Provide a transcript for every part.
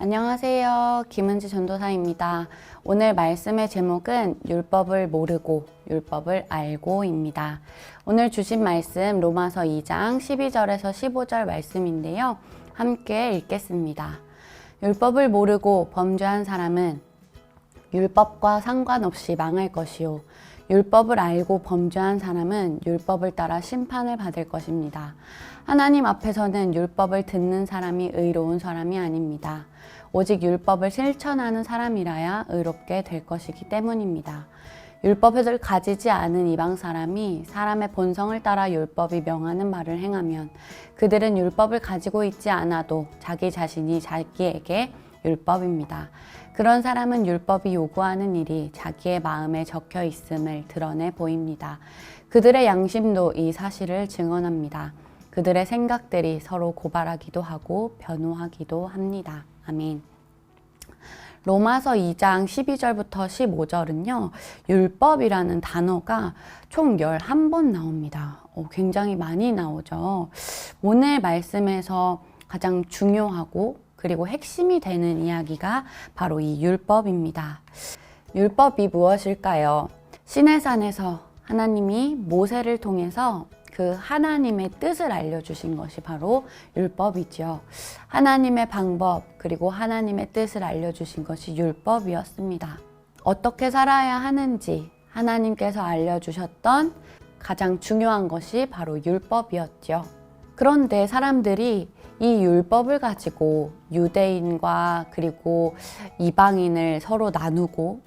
안녕하세요. 김은지 전도사입니다. 오늘 말씀의 제목은 율법을 모르고 율법을 알고입니다. 오늘 주신 말씀 로마서 2장 12절에서 15절 말씀인데요. 함께 읽겠습니다. 율법을 모르고 범죄한 사람은 율법과 상관없이 망할 것이요. 율법을 알고 범죄한 사람은 율법을 따라 심판을 받을 것입니다. 하나님 앞에서는 율법을 듣는 사람이 의로운 사람이 아닙니다. 오직 율법을 실천하는 사람이라야 의롭게 될 것이기 때문입니다. 율법을 가지지 않은 이방 사람이 사람의 본성을 따라 율법이 명하는 말을 행하면 그들은 율법을 가지고 있지 않아도 자기 자신이 자기에게 율법입니다. 그런 사람은 율법이 요구하는 일이 자기의 마음에 적혀 있음을 드러내 보입니다. 그들의 양심도 이 사실을 증언합니다. 그들의 생각들이 서로 고발하기도 하고 변호하기도 합니다. 아멘. 로마서 2장 12절부터 15절은요. 율법이라는 단어가 총 11번 나옵니다. 굉장히 많이 나오죠. 오늘 말씀에서 가장 중요하고 그리고 핵심이 되는 이야기가 바로 이 율법입니다. 율법이 무엇일까요? 시내산에서 하나님이 모세를 통해서 그 하나님의 뜻을 알려주신 것이 바로 율법이죠. 하나님의 방법 그리고 하나님의 뜻을 알려주신 것이 율법이었습니다. 어떻게 살아야 하는지 하나님께서 알려주셨던 가장 중요한 것이 바로 율법이었죠. 그런데 사람들이 이 율법을 가지고 유대인과 그리고 이방인을 서로 나누고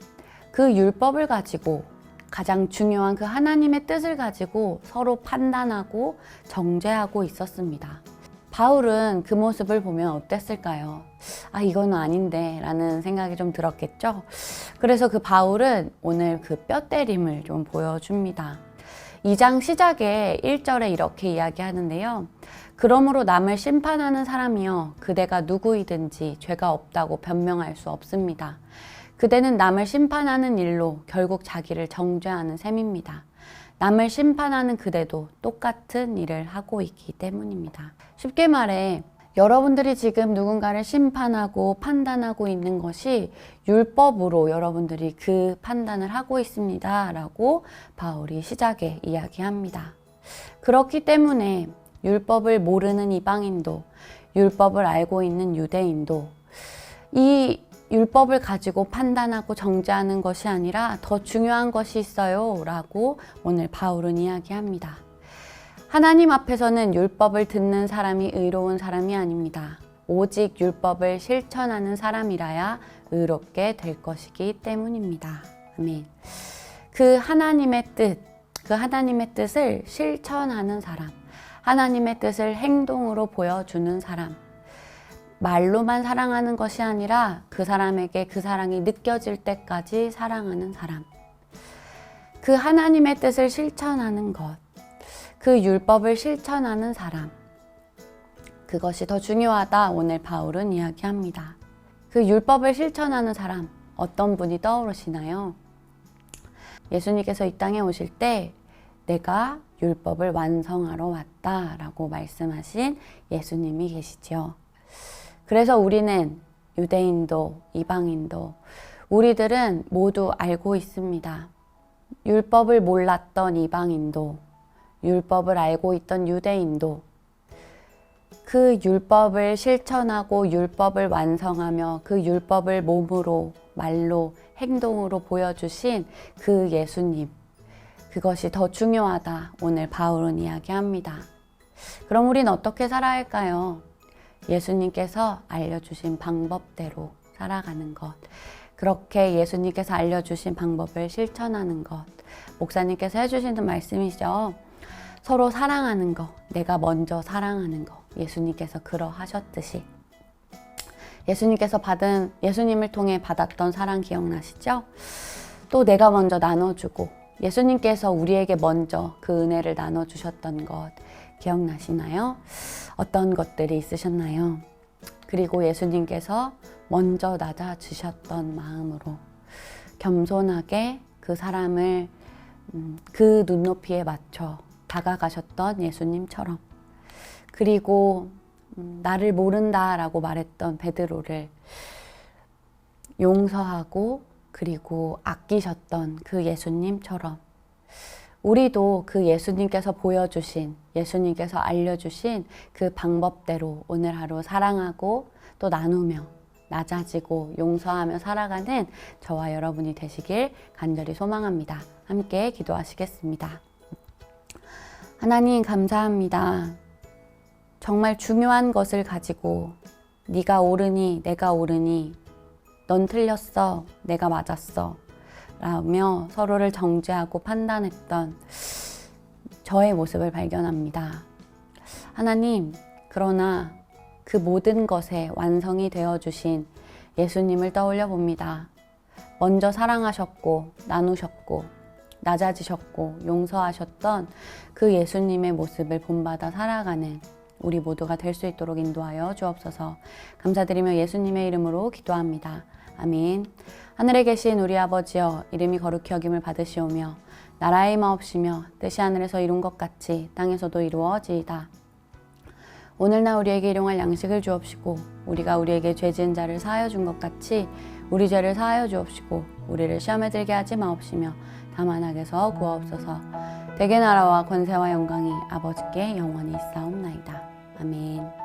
그 율법을 가지고 가장 중요한 그 하나님의 뜻을 가지고 서로 판단하고 정죄하고 있었습니다. 바울은 그 모습을 보면 어땠을까요? 이건 아닌데 라는 생각이 좀 들었겠죠? 그래서 그 바울은 오늘 그 뼈때림을 좀 보여줍니다. 2장 시작에 1절에 이렇게 이야기하는데요. 그러므로 남을 심판하는 사람이여 그대가 누구이든지 죄가 없다고 변명할 수 없습니다. 그대는 남을 심판하는 일로 결국 자기를 정죄하는 셈입니다. 남을 심판하는 그대도 똑같은 일을 하고 있기 때문입니다. 쉽게 말해 여러분들이 지금 누군가를 심판하고 판단하고 있는 것이 율법으로 여러분들이 그 판단을 하고 있습니다. 라고 바울이 시작에 이야기합니다. 그렇기 때문에 율법을 모르는 이방인도 율법을 알고 있는 유대인도 이 율법을 가지고 판단하고 정죄하는 것이 아니라 더 중요한 것이 있어요 라고 오늘 바울은 이야기합니다. 하나님 앞에서는 율법을 듣는 사람이 의로운 사람이 아닙니다. 오직 율법을 실천하는 사람이라야 의롭게 될 것이기 때문입니다. 아멘. 그 하나님의 뜻을 실천하는 사람, 하나님의 뜻을 행동으로 보여주는 사람, 말로만 사랑하는 것이 아니라 그 사람에게 그 사랑이 느껴질 때까지 사랑하는 사람. 그 하나님의 뜻을 실천하는 것, 그 율법을 실천하는 사람. 그것이 더 중요하다 오늘 바울은 이야기합니다. 그 율법을 실천하는 사람, 어떤 분이 떠오르시나요? 예수님께서 이 땅에 오실 때 내가 율법을 완성하러 왔다라고 말씀하신 예수님이 계시죠. 그래서 우리는 유대인도 이방인도 우리들은 모두 알고 있습니다. 율법을 몰랐던 이방인도 율법을 알고 있던 유대인도 그 율법을 실천하고 율법을 완성하며 그 율법을 몸으로 말로 행동으로 보여주신 그 예수님, 그것이 더 중요하다 오늘 바울은 이야기합니다. 그럼 우린 어떻게 살아야 할까요? 예수님께서 알려주신 방법대로 살아가는 것, 그렇게 예수님께서 알려주신 방법을 실천하는 것, 목사님께서 해주시는 말씀이죠. 서로 사랑하는 것, 내가 먼저 사랑하는 것, 예수님께서 그러하셨듯이 예수님을 통해 받았던 사랑 기억나시죠? 또 내가 먼저 나눠주고 예수님께서 우리에게 먼저 그 은혜를 나눠주셨던 것 기억나시나요? 어떤 것들이 있으셨나요? 그리고 예수님께서 먼저 낮아지셨던 마음으로 겸손하게 그 사람을 그 눈높이에 맞춰 다가가셨던 예수님처럼, 그리고 나를 모른다라고 말했던 베드로를 용서하고 그리고 아끼셨던 그 예수님처럼 우리도 그 예수님께서 보여주신, 예수님께서 알려주신 그 방법대로 오늘 하루 사랑하고 또 나누며 낮아지고 용서하며 살아가는 저와 여러분이 되시길 간절히 소망합니다. 함께 기도하시겠습니다. 하나님 감사합니다. 정말 중요한 것을 가지고 네가 옳으니 내가 옳으니 넌 틀렸어 내가 맞았어 라며 서로를 정죄하고 판단했던 저의 모습을 발견합니다. 하나님, 그러나 그 모든 것의 완성이 되어주신 예수님을 떠올려 봅니다. 먼저 사랑하셨고 나누셨고 낮아지셨고 용서하셨던 그 예수님의 모습을 본받아 살아가는 우리 모두가 될 수 있도록 인도하여 주옵소서. 감사드리며 예수님의 이름으로 기도합니다. 아멘. 하늘에 계신 우리 아버지여, 이름이 거룩히 여김을 받으시오며 나라의 마옵시며 뜻이 하늘에서 이룬 것 같이 땅에서도 이루어지이다. 오늘날 우리에게 일용할 양식을 주옵시고 우리가 우리에게 죄 지은 자를 사하여 준 것 같이 우리 죄를 사하여 주옵시고 우리를 시험에 들게 하지 마옵시며 다만 악에서 구하옵소서. 대개 나라와 권세와 영광이 아버지께 영원히 있사옵나이다. 아멘.